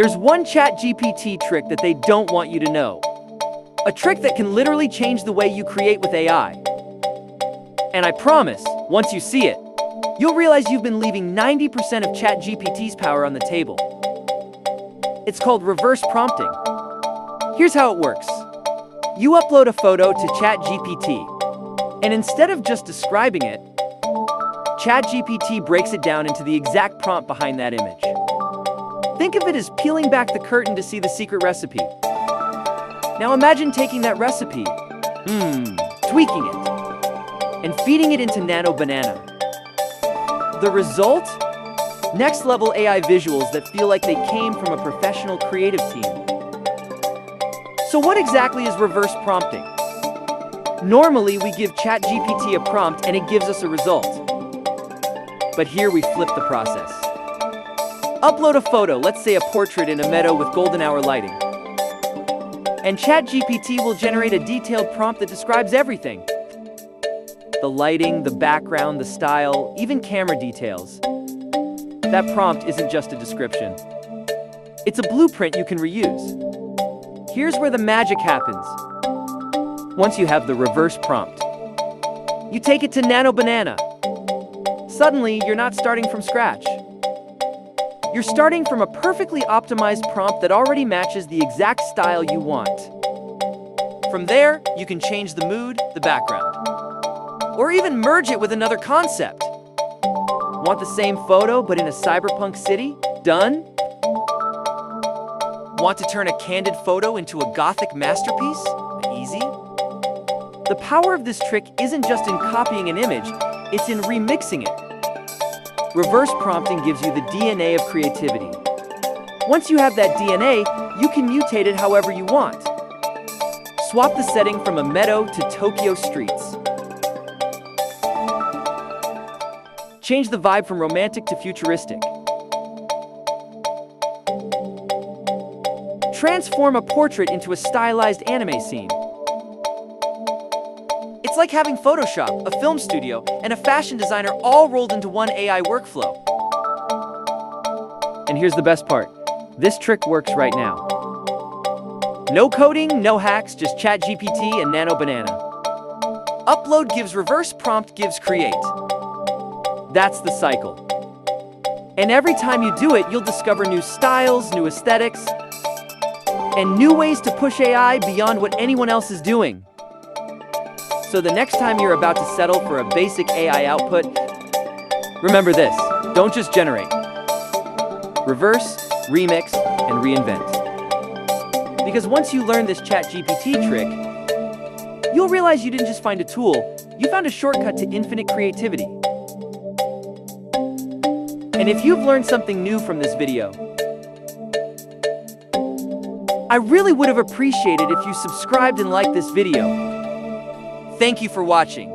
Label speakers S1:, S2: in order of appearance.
S1: There's one ChatGPT trick that they don't want you to know. A trick that can literally change the way you create with AI. And I promise, once you see it, you'll realize you've been leaving 90% of ChatGPT's power on the table. It's called reverse prompting. Here's how it works. You upload a photo to ChatGPT, and instead of just describing it, ChatGPT breaks it down into the exact prompt behind that image. Think of it as peeling back the curtain to see the secret recipe. Now imagine taking that recipe, tweaking it, and feeding it into Nano Banana. The result? Next level AI visuals that feel like they came from a professional creative team. So what exactly is reverse prompting? Normally we give ChatGPT a prompt and it gives us a result. But here we flip the process. Upload a photo, let's say a portrait in a meadow with golden hour lighting. And ChatGPT will generate a detailed prompt that describes everything. The lighting, the background, the style, even camera details. That prompt isn't just a description. It's a blueprint you can reuse. Here's where the magic happens. Once you have the reverse prompt, you take it to Nano Banana. Suddenly, you're not starting from scratch. You're starting from a perfectly optimized prompt that already matches the exact style you want. From there, you can change the mood, the background, or even merge it with another concept. Want the same photo but in a cyberpunk city? Done. Want to turn a candid photo into a gothic masterpiece? Easy. The power of this trick isn't just in copying an image, it's in remixing it. Reverse prompting gives you the DNA of creativity. Once you have that DNA, you can mutate it however you want. Swap the setting from a meadow to Tokyo streets. Change the vibe from romantic to futuristic. Transform a portrait into a stylized anime scene. It's like having Photoshop, a film studio, and a fashion designer all rolled into one AI workflow. And here's the best part. This trick works right now. No coding, no hacks, just ChatGPT and Nano Banana. Upload gives reverse, prompt gives create. That's the cycle. And every time you do it, you'll discover new styles, new aesthetics, and new ways to push AI beyond what anyone else is doing. So the next time you're about to settle for a basic AI output, remember this: don't just generate. Reverse, remix, and reinvent. Because once you learn this ChatGPT trick, you'll realize you didn't just find a tool, you found a shortcut to infinite creativity. And if you've learned something new from this video, I really would have appreciated if you subscribed and liked this video. Thank you for watching.